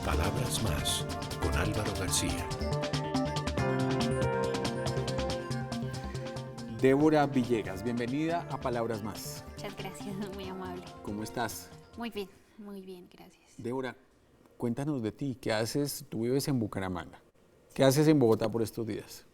Palabras más, con Álvaro García. Débora Villegas, bienvenida a Palabras Más. Muchas gracias, muy amable. ¿Cómo estás? Muy bien, gracias. Débora, cuéntanos de ti. ¿Qué haces? Tú vives en Bucaramanga. ¿Qué haces en Bogotá por estos días?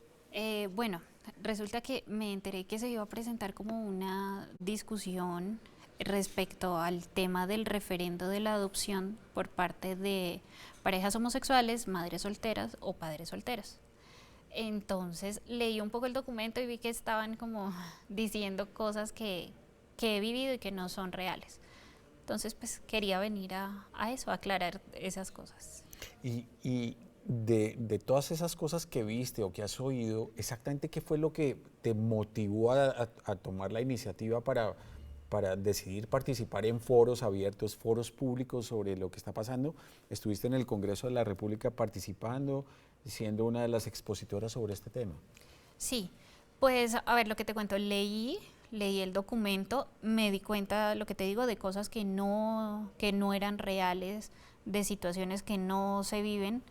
Bueno, resulta que me enteré que se iba a presentar como una discusión respecto al tema del referendo de la adopción por parte de parejas homosexuales, madres solteras o padres solteros. Entonces leí un poco el documento y vi que estaban como diciendo cosas que he vivido y que no son reales. Entonces pues quería venir a eso, a aclarar esas cosas. Y de todas esas cosas que viste o que has oído, exactamente qué fue lo que te motivó a tomar la iniciativa para decidir participar en foros abiertos, foros públicos sobre lo que está pasando. Estuviste en el Congreso de la República participando, siendo una de las expositoras sobre este tema. Sí, pues a ver, lo que te cuento, leí el documento, me di cuenta, lo que te digo, de cosas que no eran reales, de situaciones que no se viven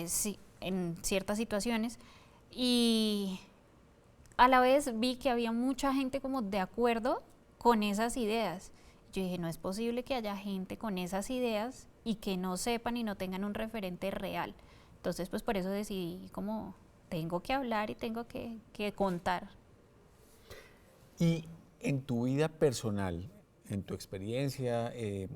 sí, en ciertas situaciones, y a la vez vi que había mucha gente como de acuerdo con esas ideas. Yo dije, no es posible que haya gente con esas ideas y que no sepan y no tengan un referente real. Entonces, pues por eso decidí como tengo que hablar y tengo que contar. Y en tu vida personal, en tu experiencia, ¿qué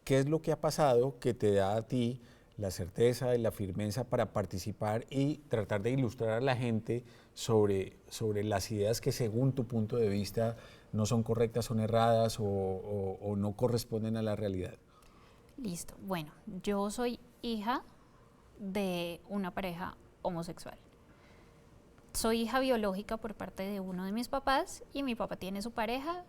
es lo que ha pasado que te da a ti la certeza y la firmeza para participar y tratar de ilustrar a la gente sobre las ideas que según tu punto de vista no son correctas, son erradas o no corresponden a la realidad? Listo. Bueno, yo soy hija de una pareja homosexual. Soy hija biológica por parte de uno de mis papás y mi papá tiene su pareja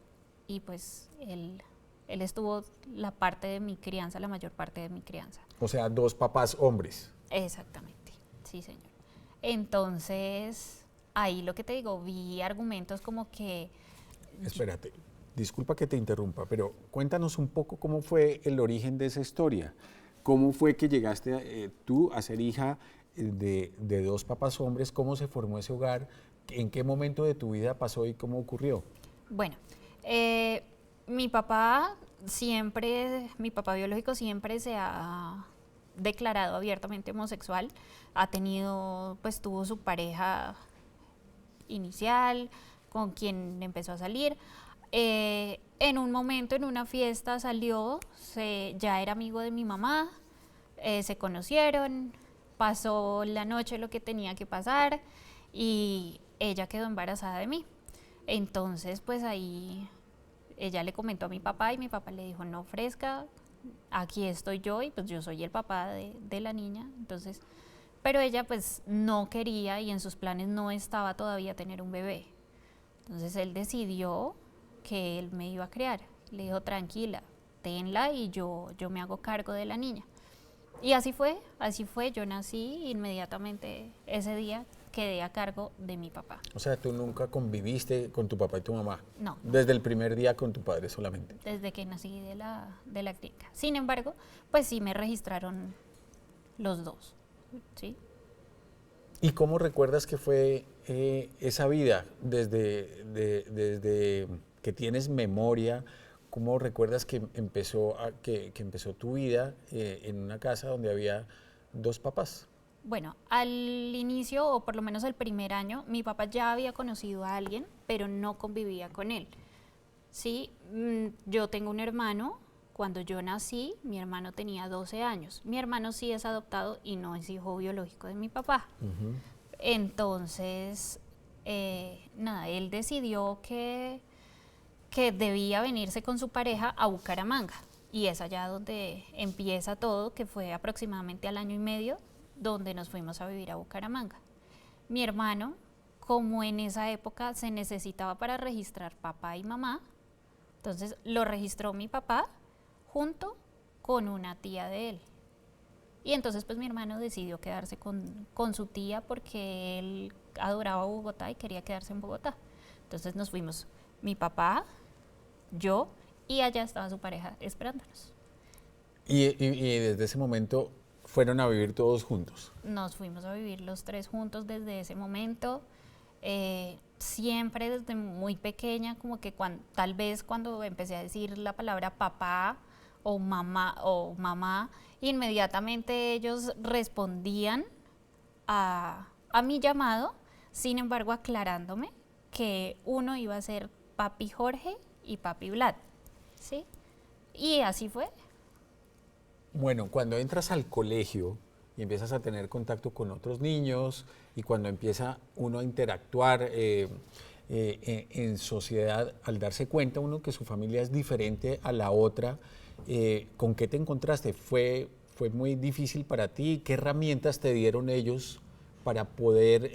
y pues él estuvo la parte de mi crianza, la mayor parte de mi crianza. O sea, dos papás hombres. Exactamente, sí señor. Entonces, ahí lo que te digo, vi argumentos como que... Espérate, disculpa que te interrumpa, pero cuéntanos un poco cómo fue el origen de esa historia. ¿Cómo fue que llegaste tú a ser hija de dos papás hombres? ¿Cómo se formó ese hogar? ¿En qué momento de tu vida pasó y cómo ocurrió? Bueno, mi papá biológico siempre se ha declarado abiertamente homosexual. Tuvo su pareja inicial, con quien empezó a salir. En un momento, en una fiesta, ya era amigo de mi mamá, se conocieron, pasó la noche lo que tenía que pasar y ella quedó embarazada de mí. Entonces, pues ahí ella le comentó a mi papá y mi papá le dijo, no ofrezca, aquí estoy yo y pues yo soy el papá de la niña. Entonces, pero ella pues no quería y en sus planes no estaba todavía tener un bebé. Entonces él decidió que él me iba a criar. Le dijo, tranquila, tenla y yo me hago cargo de la niña. Y así fue, yo nací inmediatamente ese día quedé a cargo de mi papá. O sea, tú nunca conviviste con tu papá y tu mamá. No. Desde el primer día con tu padre solamente. Desde que nací de la clínica. Sin embargo, pues sí me registraron los dos, ¿sí? ¿Y cómo recuerdas que fue esa vida desde que tienes memoria? ¿Cómo recuerdas que que empezó tu vida en una casa donde había dos papás? Bueno, al inicio, o por lo menos el primer año, mi papá ya había conocido a alguien, pero no convivía con él. Sí, yo tengo un hermano. Cuando yo nací, mi hermano tenía 12 años. Mi hermano sí es adoptado y no es hijo biológico de mi papá. Entonces, nada, él decidió que debía venirse con su pareja a Bucaramanga. Y es allá donde empieza todo, que fue aproximadamente al año y medio, donde nos fuimos a vivir a Bucaramanga. Mi hermano, como en esa época se necesitaba para registrar papá y mamá, entonces lo registró mi papá junto con una tía de él. Y entonces pues mi hermano decidió quedarse con su tía porque él adoraba Bogotá y quería quedarse en Bogotá. Entonces nos fuimos mi papá, yo, y allá estaba su pareja esperándonos. Y desde ese momento fueron a vivir todos juntos. Nos fuimos a vivir los tres juntos desde ese momento. Siempre desde muy pequeña, como que tal vez cuando empecé a decir la palabra papá o mamá, inmediatamente ellos respondían a mi llamado, sin embargo aclarándome que uno iba a ser papi Jorge y papi Vlad, ¿sí? Y así fue. Bueno, cuando entras al colegio y empiezas a tener contacto con otros niños y cuando empieza uno a interactuar en sociedad, al darse cuenta uno que su familia es diferente a la otra, ¿con qué te encontraste? ¿Fue muy difícil para ti? ¿Qué herramientas te dieron ellos para poder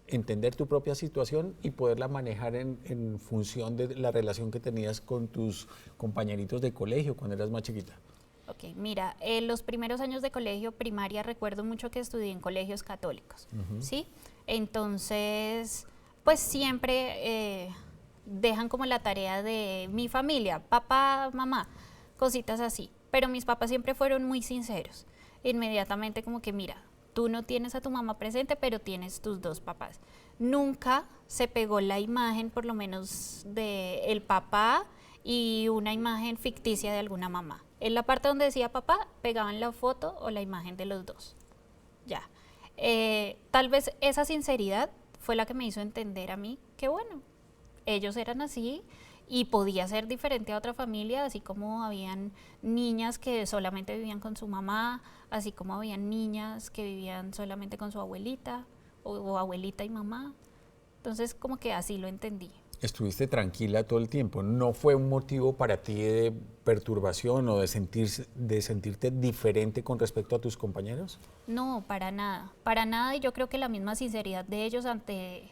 entender tu propia situación y poderla manejar en función de la relación que tenías con tus compañeritos de colegio cuando eras más chiquita? Ok, mira, los primeros años de colegio primaria recuerdo mucho que estudié en colegios católicos, ¿sí? Entonces, pues siempre dejan como la tarea de mi familia, papá, mamá, cositas así. Pero mis papás siempre fueron muy sinceros. Inmediatamente como que, mira, tú no tienes a tu mamá presente, pero tienes tus dos papás. Nunca se pegó la imagen, por lo menos, de el papá y una imagen ficticia de alguna mamá. En la parte donde decía papá, pegaban la foto o la imagen de los dos. Ya. Tal vez esa sinceridad fue la que me hizo entender a mí que, bueno, ellos eran así y podía ser diferente a otra familia, así como habían niñas que solamente vivían con su mamá, así como habían niñas que vivían solamente con su abuelita o abuelita y mamá. Entonces, como que así lo entendí. Estuviste tranquila todo el tiempo. ¿No fue un motivo para ti de perturbación o de sentirte diferente con respecto a tus compañeros? No, para nada, y yo creo que la misma sinceridad de ellos ante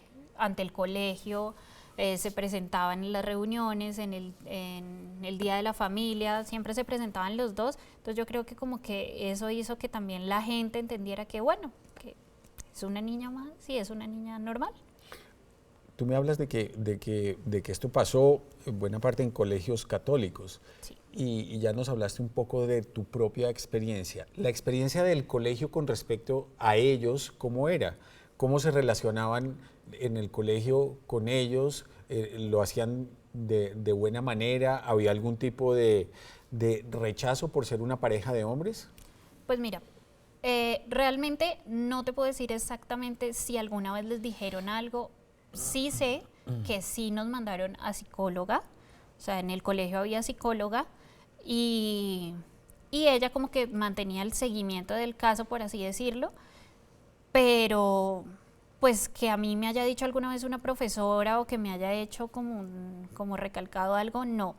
el colegio, se presentaban en las reuniones, en el Día de la Familia, siempre se presentaban los dos, entonces yo creo que como que eso hizo que también la gente entendiera que bueno, que es una niña más, sí, es una niña normal. Tú me hablas de que esto pasó en buena parte en colegios católicos. Sí. Y ya nos hablaste un poco de tu propia experiencia. La experiencia del colegio con respecto a ellos, ¿cómo era? ¿Cómo se relacionaban en el colegio con ellos? ¿Lo hacían de buena manera? ¿Había algún tipo de rechazo por ser una pareja de hombres? Pues mira, realmente no te puedo decir exactamente si alguna vez les dijeron algo. Sí sé que sí nos mandaron a psicóloga, o sea, en el colegio había psicóloga y ella como que mantenía el seguimiento del caso, por así decirlo, pero pues que a mí me haya dicho alguna vez una profesora o que me haya hecho como recalcado algo, no.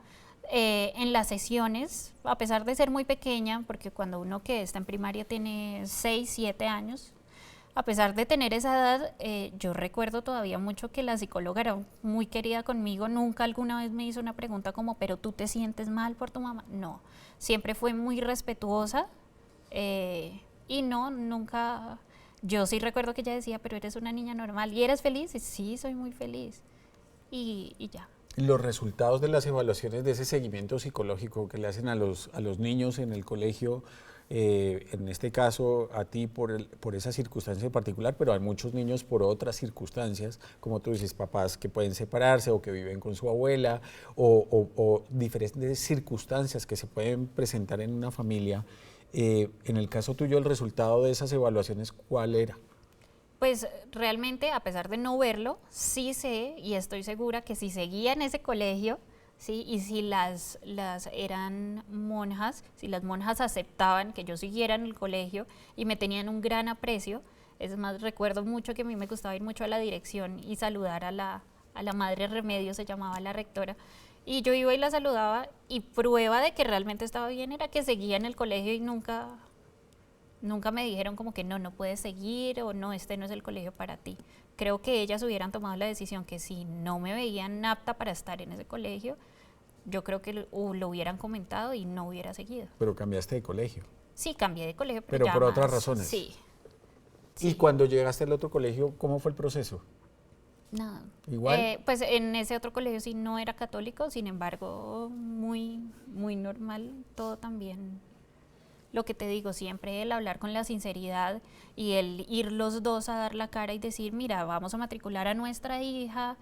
En las sesiones, a pesar de ser muy pequeña, porque cuando uno que está en primaria tiene 6, 7 años, a pesar de tener esa edad, yo recuerdo todavía mucho que la psicóloga era muy querida conmigo, nunca alguna vez me hizo una pregunta como, ¿pero tú te sientes mal por tu mamá? No, siempre fue muy respetuosa y no, nunca, yo sí recuerdo que ella decía, pero eres una niña normal, ¿y eres feliz? Y sí, soy muy feliz y ya. Los resultados de las evaluaciones de ese seguimiento psicológico que le hacen a los niños en el colegio, en este caso a ti por esa circunstancia en particular, pero hay muchos niños por otras circunstancias, como tú dices, papás que pueden separarse o que viven con su abuela o diferentes circunstancias que se pueden presentar en una familia. En el caso tuyo, el resultado de esas evaluaciones, ¿cuál era? Pues realmente, a pesar de no verlo, sí sé y estoy segura que si seguía en ese colegio, ¿sí? Y si las eran monjas, si las monjas aceptaban que yo siguiera en el colegio y me tenían un gran aprecio, es más, recuerdo mucho que a mí me gustaba ir mucho a la dirección y saludar a la Madre Remedio, se llamaba la rectora, y yo iba y la saludaba y prueba de que realmente estaba bien era que seguía en el colegio y nunca me dijeron como que no puedes seguir o no, este no es el colegio para ti. Creo que ellas hubieran tomado la decisión que si no me veían apta para estar en ese colegio, yo creo que lo hubieran comentado y no hubiera seguido. Pero cambiaste de colegio. Sí, cambié de colegio, Pero ya por otras más, razones. Sí. ¿Y cuando llegaste al otro colegio, cómo fue el proceso? Nada. ¿Igual? Pues en ese otro colegio sí no era católico, sin embargo, muy, muy normal, todo también lo que te digo, siempre el hablar con la sinceridad y el ir los dos a dar la cara y decir, mira, vamos a matricular a nuestra hija,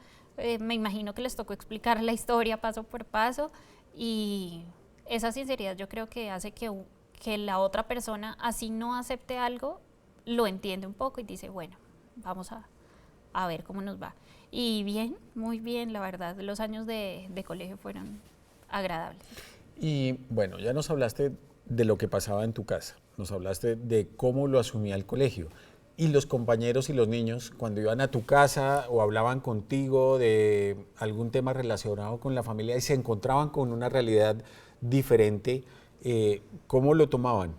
me imagino que les tocó explicar la historia paso por paso, y esa sinceridad yo creo que hace que la otra persona, así no acepte algo, lo entiende un poco y dice, bueno, vamos a ver cómo nos va. Y bien, muy bien, la verdad, los años de colegio fueron agradables. Y bueno, ya nos hablaste de lo que pasaba en tu casa, nos hablaste de cómo lo asumía el colegio. Y los compañeros y los niños, cuando iban a tu casa o hablaban contigo de algún tema relacionado con la familia y se encontraban con una realidad diferente, ¿cómo lo tomaban?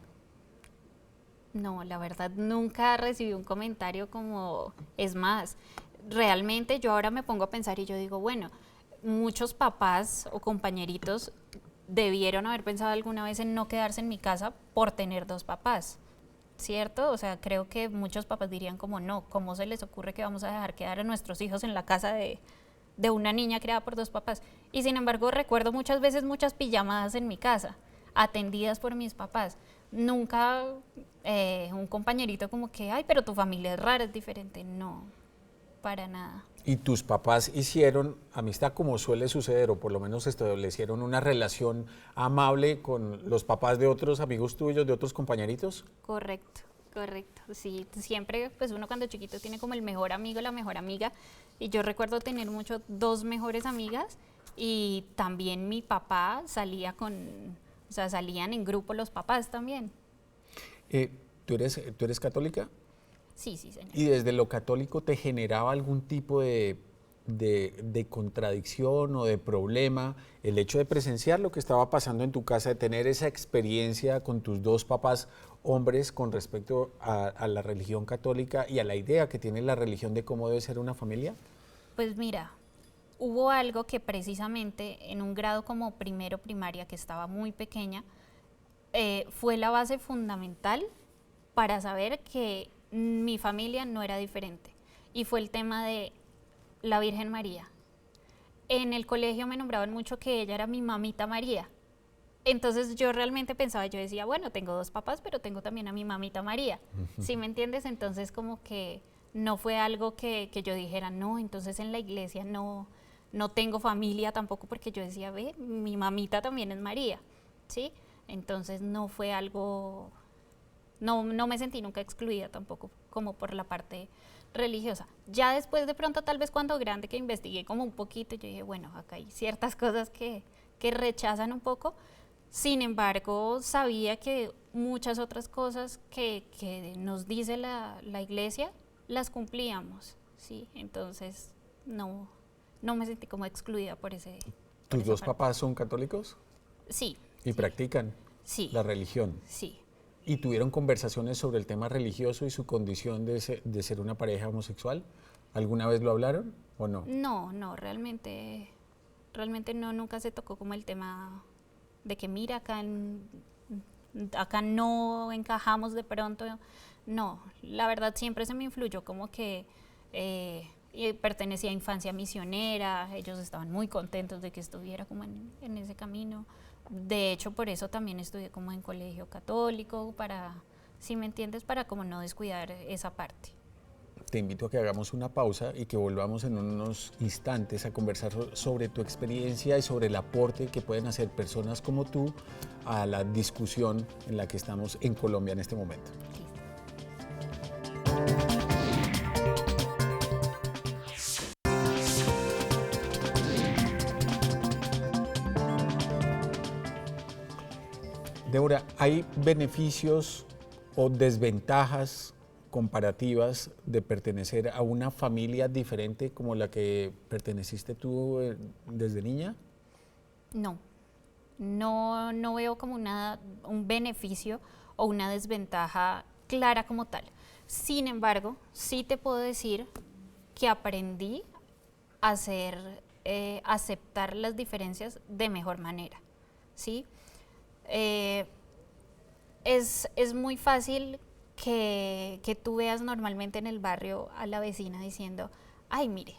No, la verdad nunca recibí un comentario como, es más, realmente yo ahora me pongo a pensar y yo digo, bueno, muchos papás o compañeritos debieron haber pensado alguna vez en no quedarse en mi casa por tener dos papás, ¿cierto? O sea, creo que muchos papás dirían como, no, ¿cómo se les ocurre que vamos a dejar quedar a nuestros hijos en la casa de una niña criada por dos papás? Y sin embargo recuerdo muchas veces muchas pijamadas en mi casa, atendidas por mis papás. Nunca un compañerito como que, ay, pero tu familia es rara, es diferente. No, para nada. ¿Y tus papás hicieron amistad como suele suceder, o por lo menos establecieron una relación amable con los papás de otros amigos tuyos, de otros compañeritos? Correcto, correcto. Sí, siempre, pues uno cuando chiquito tiene como el mejor amigo, la mejor amiga. Y yo recuerdo tener mucho dos mejores amigas, y también mi papá salía o sea, salían en grupo los papás también. ¿Tú eres católica? Sí, sí, señor. ¿Y desde lo católico te generaba algún tipo de contradicción o de problema el hecho de presenciar lo que estaba pasando en tu casa, de tener esa experiencia con tus dos papás hombres con respecto a la religión católica y a la idea que tiene la religión de cómo debe ser una familia? Pues mira, hubo algo que precisamente en un grado como primero primaria, que estaba muy pequeña, fue la base fundamental para saber que mi familia no era diferente. Y fue el tema de la Virgen María. En el colegio me nombraban mucho que ella era mi mamita María. Entonces yo realmente pensaba, yo decía, bueno, tengo dos papás, pero tengo también a mi mamita María. ¿Sí me entiendes? Entonces como que no fue algo que yo dijera, no, entonces en la iglesia no tengo familia tampoco, porque yo decía, ve, mi mamita también es María, ¿sí? Entonces no fue algo, no me sentí nunca excluida tampoco como por la parte religiosa. Ya después de pronto, tal vez cuando grande, que investigué como un poquito, yo dije, bueno, acá hay ciertas cosas que rechazan un poco. Sin embargo, sabía que muchas otras cosas que nos dice la iglesia, las cumplíamos, ¿sí? Entonces no me sentí como excluida por ese. ¿Tus dos papás son católicos? Sí. ¿Y practican la religión? Sí. ¿Y tuvieron conversaciones sobre el tema religioso y su condición de ser una pareja homosexual? ¿Alguna vez lo hablaron o no? No, realmente no, nunca se tocó como el tema de que mira, acá no encajamos de pronto. No, la verdad siempre se me influyó como que pertenecía a Infancia Misionera, ellos estaban muy contentos de que estuviera como en ese camino. De hecho, por eso también estudié como en colegio católico, para, si me entiendes, para como no descuidar esa parte. Te invito a que hagamos una pausa y que volvamos en unos instantes a conversar sobre tu experiencia y sobre el aporte que pueden hacer personas como tú a la discusión en la que estamos en Colombia en este momento. Débora, ¿hay beneficios o desventajas comparativas de pertenecer a una familia diferente como la que perteneciste tú desde niña? No veo como un beneficio o una desventaja clara como tal. Sin embargo, sí te puedo decir que aprendí a aceptar las diferencias de mejor manera, ¿sí? Es muy fácil que tú veas normalmente en el barrio a la vecina diciendo, ay, mire,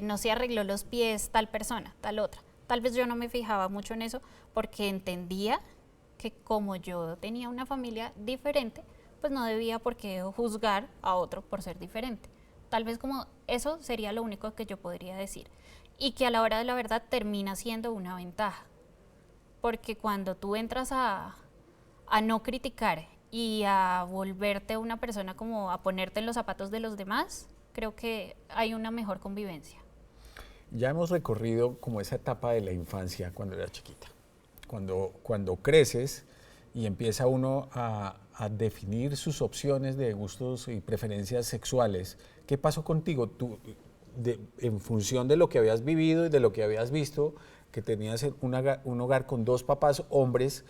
no se arregló los pies tal persona, tal otra. Tal vez yo no me fijaba mucho en eso porque entendía que como yo tenía una familia diferente, pues no debía por qué juzgar a otro por ser diferente. Tal vez como eso sería lo único que yo podría decir. Y que a la hora de la verdad termina siendo una ventaja. Porque cuando tú entras a no criticar y a volverte una persona como a ponerte en los zapatos de los demás, creo que hay una mejor convivencia. Ya hemos recorrido como esa etapa de la infancia cuando eras chiquita. Cuando creces y empieza uno a definir sus opciones de gustos y preferencias sexuales, ¿qué pasó contigo? Tú, en función de lo que habías vivido y de lo que habías visto, que tenías un hogar con dos papás hombres,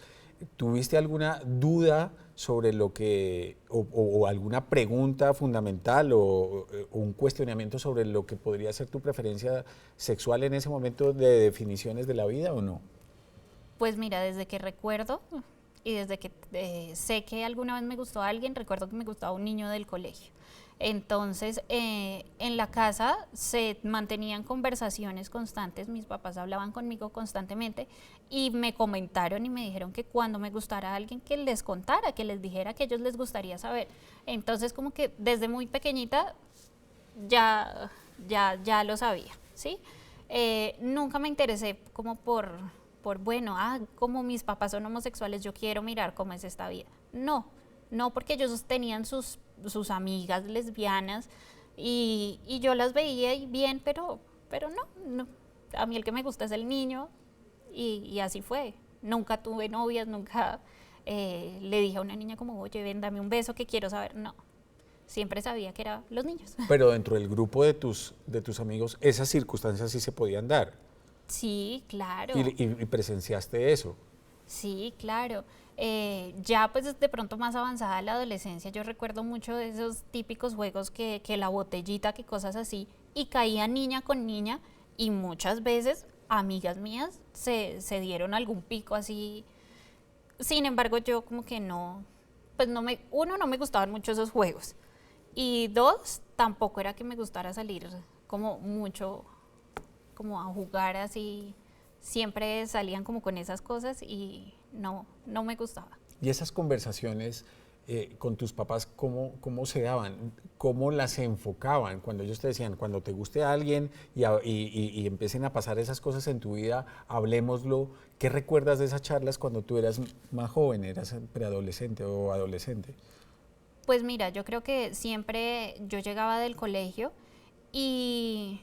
¿tuviste alguna duda sobre lo que, o alguna pregunta fundamental o un cuestionamiento sobre lo que podría ser tu preferencia sexual en ese momento de definiciones de la vida o no? Pues mira, desde que recuerdo y desde que sé que alguna vez me gustó a alguien, recuerdo que me gustaba un niño del colegio. Entonces, en la casa se mantenían conversaciones constantes, mis papás hablaban conmigo constantemente y me comentaron y me dijeron que cuando me gustara a alguien que les contara, que les dijera que a ellos les gustaría saber. Entonces, como que desde muy pequeñita ya lo sabía, ¿sí? Nunca me interesé como bueno, como mis papás son homosexuales, yo quiero mirar cómo es esta vida. No, porque ellos tenían sus amigas lesbianas y yo las veía y bien, pero no. A mí el que me gusta es el niño y así fue. Nunca tuve novias, nunca le dije a una niña como, oye, ven, dame un beso que quiero saber. No, siempre sabía que eran los niños. Pero dentro del grupo de tus amigos, esas circunstancias sí se podían dar. Sí, claro. Y presenciaste eso. Sí, claro. Ya pues de pronto más avanzada la adolescencia, yo recuerdo mucho de esos típicos juegos que la botellita, que cosas así, y caía niña con niña y muchas veces amigas mías se dieron algún pico así. Sin embargo, yo como que no, pues no me gustaban mucho esos juegos y dos, tampoco era que me gustara salir como mucho, como a jugar así. Siempre salían como con esas cosas y no me gustaba. Y esas conversaciones con tus papás, ¿cómo se daban? ¿Cómo las enfocaban? Cuando ellos te decían, cuando te guste a alguien y empiecen a pasar esas cosas en tu vida, hablémoslo. ¿Qué recuerdas de esas charlas cuando tú eras más joven, eras preadolescente o adolescente? Pues mira, yo creo que siempre yo llegaba del colegio y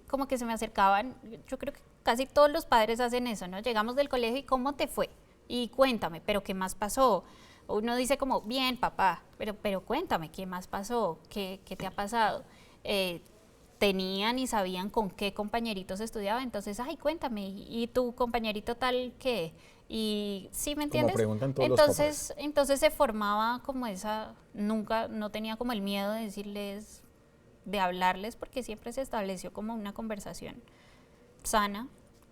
como que se me acercaban, yo creo que casi todos los padres hacen eso, ¿no? Llegamos del colegio y ¿cómo te fue? Y cuéntame, ¿pero qué más pasó? Uno dice como, bien, papá, pero cuéntame, ¿qué más pasó? ¿Qué te ha pasado? Tenían y sabían con qué compañeritos estudiaba, entonces, ay, cuéntame, ¿y tu compañerito tal qué? Y ¿sí me entiendes? Como preguntan todos los papás. Entonces se formaba como esa, no tenía como el miedo de decirles, de hablarles, porque siempre se estableció como una conversación sana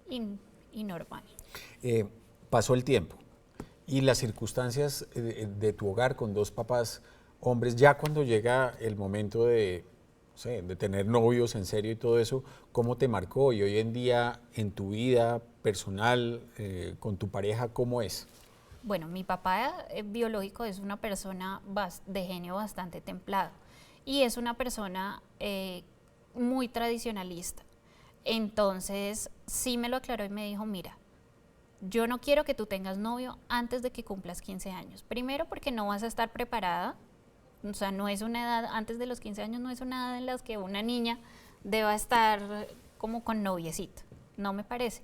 y normal. Pasó el tiempo y las circunstancias de tu hogar con dos papás hombres, ya cuando llega el momento de, no sé, de tener novios en serio y todo eso, ¿cómo te marcó? Y hoy en día en tu vida personal, con tu pareja, ¿cómo es? Bueno, mi papá biológico es una persona de genio bastante templado y es una persona muy tradicionalista. Entonces, sí me lo aclaró y me dijo, mira, yo no quiero que tú tengas novio antes de que cumplas 15 años. Primero porque no vas a estar preparada, o sea, no es una edad, antes de los 15 años no es una edad en la que una niña deba estar como con noviecito, no me parece.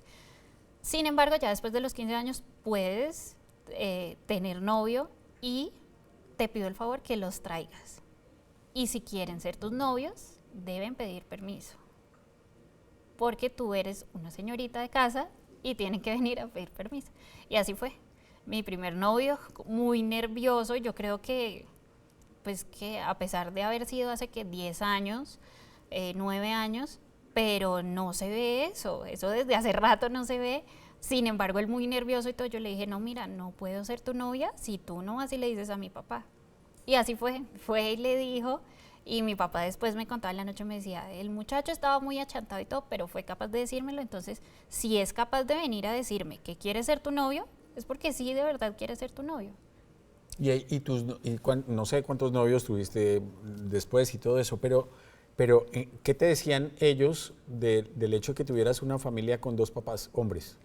Sin embargo, ya después de los 15 años puedes tener novio y te pido el favor que los traigas. Y si quieren ser tus novios, deben pedir permiso. Porque tú eres una señorita de casa y tienen que venir a pedir permiso. Y así fue. Mi primer novio, muy nervioso, yo creo que, pues que a pesar de haber sido hace que 10 años, 9 años, pero no se ve eso desde hace rato no se ve. Sin embargo, él muy nervioso y todo, yo le dije, no, mira, no puedo ser tu novia si tú no vas y le dices a mi papá. Y así fue y le dijo. Y mi papá después me contaba en la noche, me decía, el muchacho estaba muy achantado y todo, pero fue capaz de decírmelo. Entonces, si es capaz de venir a decirme que quiere ser tu novio, es porque sí de verdad quieres ser tu novio. No sé cuántos novios tuviste después y todo eso, pero ¿qué te decían ellos del hecho de que tuvieras una familia con dos papás hombres,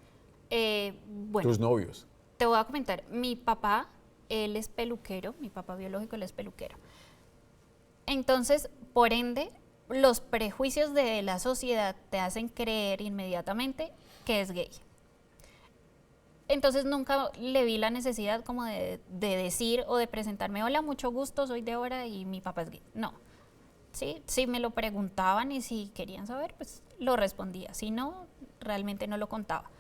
Bueno, tus novios? te voy a comentar, mi papá, él es peluquero, mi papá biológico, él es peluquero. Entonces, por ende, los prejuicios de la sociedad te hacen creer inmediatamente que es gay. Entonces nunca le vi la necesidad como de decir o de presentarme, hola, mucho gusto, soy Débora y mi papá es gay. No, ¿sí? Si me lo preguntaban y si querían saber, pues lo respondía. Si no, realmente no lo contaba.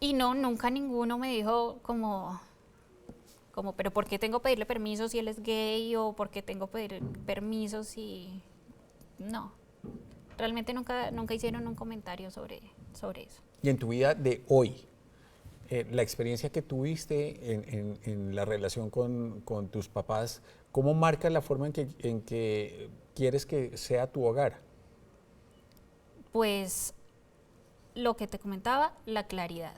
Y no, nunca ninguno me dijo como, pero ¿por qué tengo que pedirle permiso si él es gay? ¿O por qué tengo que pedir permiso si...? No, realmente nunca hicieron un comentario sobre eso. Y en tu vida de hoy, la experiencia que tuviste en la relación con tus papás, ¿cómo marca la forma en que quieres que sea tu hogar? Pues lo que te comentaba, la claridad.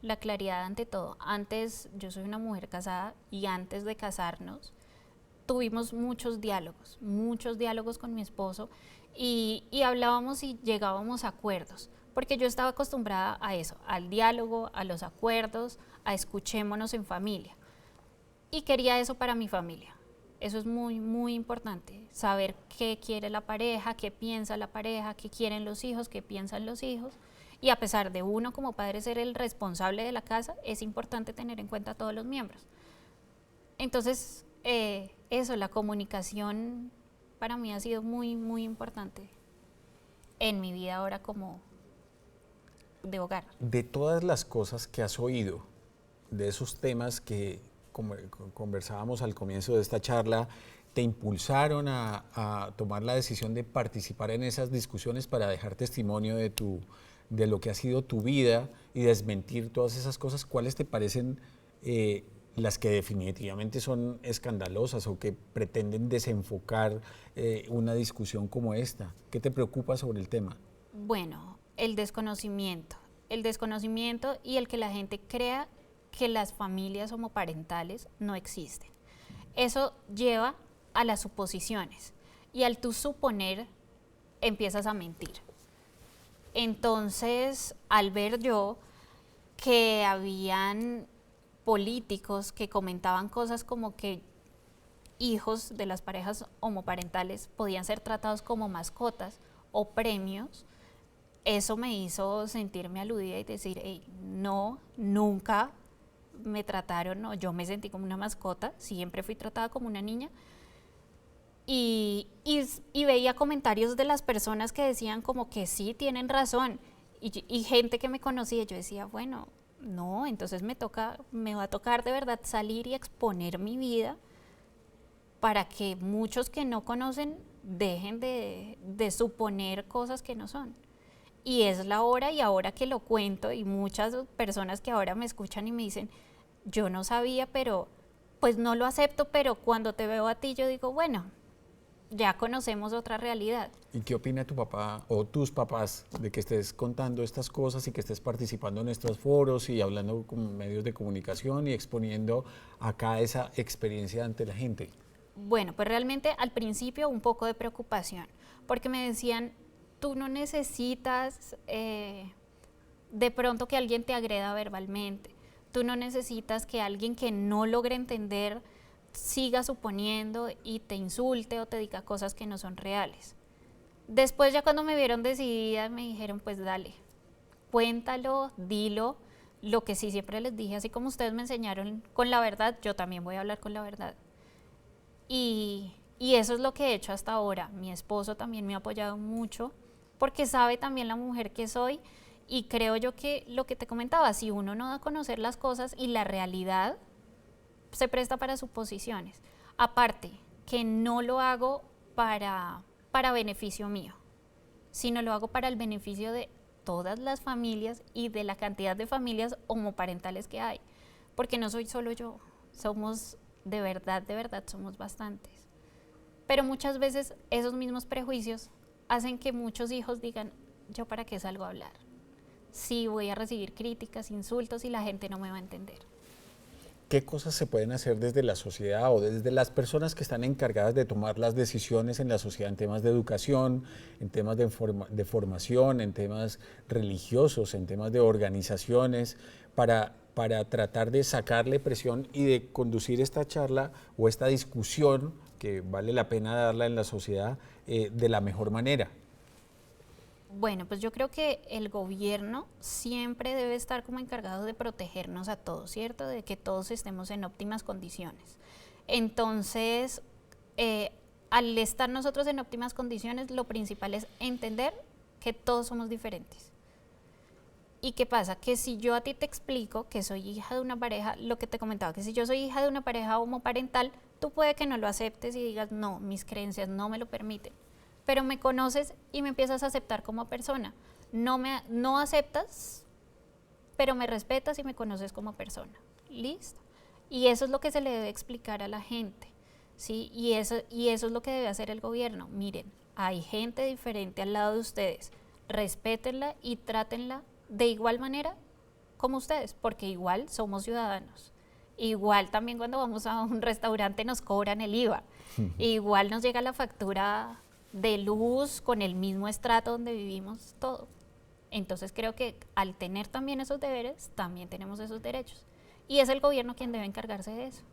La claridad ante todo. Antes, yo soy una mujer casada y antes de casarnos tuvimos muchos diálogos con mi esposo y hablábamos y llegábamos a acuerdos, porque yo estaba acostumbrada a eso, al diálogo, a los acuerdos, a escuchémonos en familia. Y quería eso para mi familia. Eso es muy, muy importante, saber qué quiere la pareja, qué piensa la pareja, qué quieren los hijos, qué piensan los hijos. Y a pesar de uno como padre ser el responsable de la casa, es importante tener en cuenta a todos los miembros. Entonces, eso, la comunicación para mí ha sido muy, muy importante en mi vida ahora como de hogar. De todas las cosas que has oído, de esos temas que conversábamos al comienzo de esta charla, ¿te impulsaron a tomar la decisión de participar en esas discusiones para dejar testimonio de lo que ha sido tu vida y desmentir todas esas cosas? ¿Cuáles te parecen las que definitivamente son escandalosas o que pretenden desenfocar una discusión como esta? ¿Qué te preocupa sobre el tema? Bueno, el desconocimiento y el que la gente crea que las familias homoparentales no existen. Eso lleva a las suposiciones y al tú suponer empiezas a mentir. Entonces, al ver yo que habían políticos que comentaban cosas como que hijos de las parejas homoparentales podían ser tratados como mascotas o premios, eso me hizo sentirme aludida y decir, hey, no, nunca me trataron, no, yo me sentí como una mascota, siempre fui tratada como una niña. Y veía comentarios de las personas que decían como que sí, tienen razón, y gente que me conocía, yo decía, bueno, no, entonces me va a tocar de verdad salir y exponer mi vida para que muchos que no conocen dejen de suponer cosas que no son. Y es la hora, y ahora que lo cuento, y muchas personas que ahora me escuchan y me dicen, yo no sabía, pero pues no lo acepto, pero cuando te veo a ti yo digo, bueno, ya conocemos otra realidad. ¿Y qué opina tu papá o tus papás de que estés contando estas cosas y que estés participando en estos foros y hablando con medios de comunicación y exponiendo acá esa experiencia ante la gente? Bueno, pues realmente al principio un poco de preocupación, porque me decían, tú no necesitas de pronto que alguien te agreda verbalmente, tú no necesitas que alguien que no logre entender siga suponiendo y te insulte o te diga cosas que no son reales. Después ya cuando me vieron decidida me dijeron, pues dale, cuéntalo, dilo. Lo que sí siempre les dije, así como ustedes me enseñaron con la verdad, yo también voy a hablar con la verdad. Y eso es lo que he hecho hasta ahora. Mi esposo también me ha apoyado mucho porque sabe también la mujer que soy, y creo yo que lo que te comentaba, si uno no da a conocer las cosas y la realidad, se presta para suposiciones. Aparte, que no lo hago para beneficio mío, sino lo hago para el beneficio de todas las familias y de la cantidad de familias homoparentales que hay. Porque no soy solo yo, somos de verdad, somos bastantes. Pero muchas veces esos mismos prejuicios hacen que muchos hijos digan, ¿yo para qué salgo a hablar? sí voy a recibir críticas, insultos y la gente no me va a entender. ¿Qué cosas se pueden hacer desde la sociedad o desde las personas que están encargadas de tomar las decisiones en la sociedad en temas de educación, en temas de formación, en temas religiosos, en temas de organizaciones, para tratar de sacarle presión y de conducir esta charla o esta discusión, que vale la pena darla en la sociedad, de la mejor manera? Bueno, pues yo creo que el gobierno siempre debe estar como encargado de protegernos a todos, ¿cierto? De que todos estemos en óptimas condiciones. Entonces, al estar nosotros en óptimas condiciones, lo principal es entender que todos somos diferentes. ¿Y qué pasa? Que si yo a ti te explico que soy hija de una pareja, lo que te comentaba, que si yo soy hija de una pareja homoparental, tú puede que no lo aceptes y digas, no, mis creencias no me lo permiten. Pero me conoces y me empiezas a aceptar como persona. No aceptas, pero me respetas y me conoces como persona. ¿Listo? Y eso es lo que se le debe explicar a la gente, ¿sí? Y eso es lo que debe hacer el gobierno. Miren, hay gente diferente al lado de ustedes. Respétenla y trátenla de igual manera como ustedes, porque igual somos ciudadanos. Igual también cuando vamos a un restaurante nos cobran el IVA. Igual nos llega la factura de luz con el mismo estrato donde vivimos todo. Entonces creo que al tener también esos deberes, también tenemos esos derechos. Y es el gobierno quien debe encargarse de eso.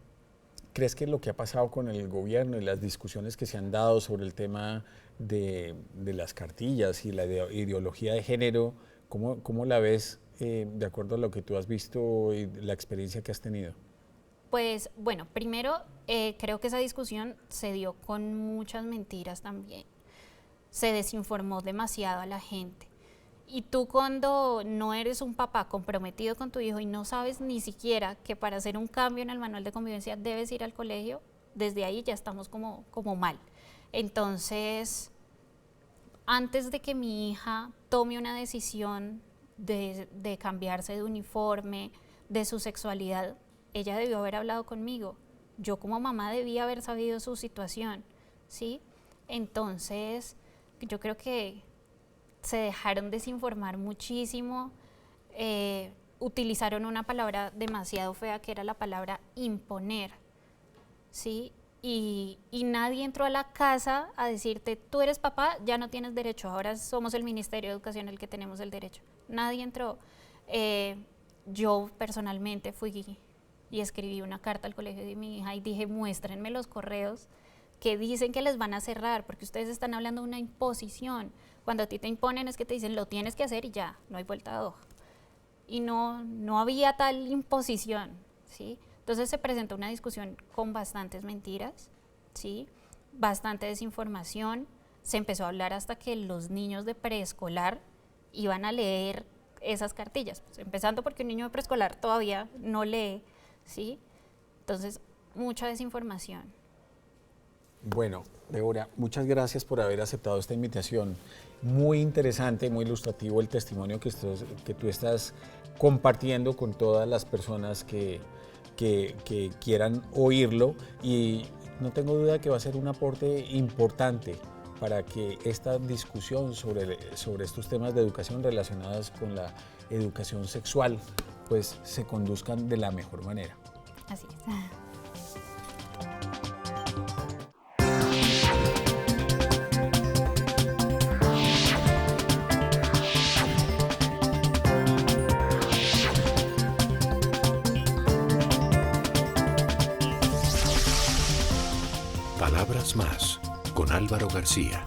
¿Crees que lo que ha pasado con el gobierno y las discusiones que se han dado sobre el tema de las cartillas y la ideología de género, cómo la ves de acuerdo a lo que tú has visto y la experiencia que has tenido? Pues bueno, primero creo que esa discusión se dio con muchas mentiras también. Se desinformó demasiado a la gente. Y tú cuando no eres un papá comprometido con tu hijo y no sabes ni siquiera que para hacer un cambio en el manual de convivencia debes ir al colegio, desde ahí ya estamos como mal. Entonces, antes de que mi hija tome una decisión de cambiarse de uniforme, de su sexualidad, ella debió haber hablado conmigo. Yo como mamá debía haber sabido su situación, ¿sí? Entonces, yo creo que se dejaron desinformar muchísimo, utilizaron una palabra demasiado fea que era la palabra imponer, ¿sí? Y nadie entró a la casa a decirte, tú eres papá, ya no tienes derecho, ahora somos el Ministerio de Educación el que tenemos el derecho. Nadie entró. Yo personalmente fui y escribí una carta al colegio de mi hija y dije, muéstrenme los correos que dicen que les van a cerrar, porque ustedes están hablando de una imposición. Cuando a ti te imponen es que te dicen, lo tienes que hacer y ya, no hay vuelta de hoja. Y no había tal imposición, ¿sí? Entonces se presentó una discusión con bastantes mentiras, ¿sí? Bastante desinformación. Se empezó a hablar hasta que los niños de preescolar iban a leer esas cartillas, pues, empezando porque un niño de preescolar todavía no lee, ¿sí? Entonces, mucha desinformación. Bueno, Débora, muchas gracias por haber aceptado esta invitación. Muy interesante, muy ilustrativo el testimonio que tú estás compartiendo con todas las personas que quieran oírlo, y no tengo duda que va a ser un aporte importante para que esta discusión sobre estos temas de educación relacionados con la educación sexual pues se conduzcan de la mejor manera. Así es. Palabras más con Álvaro García.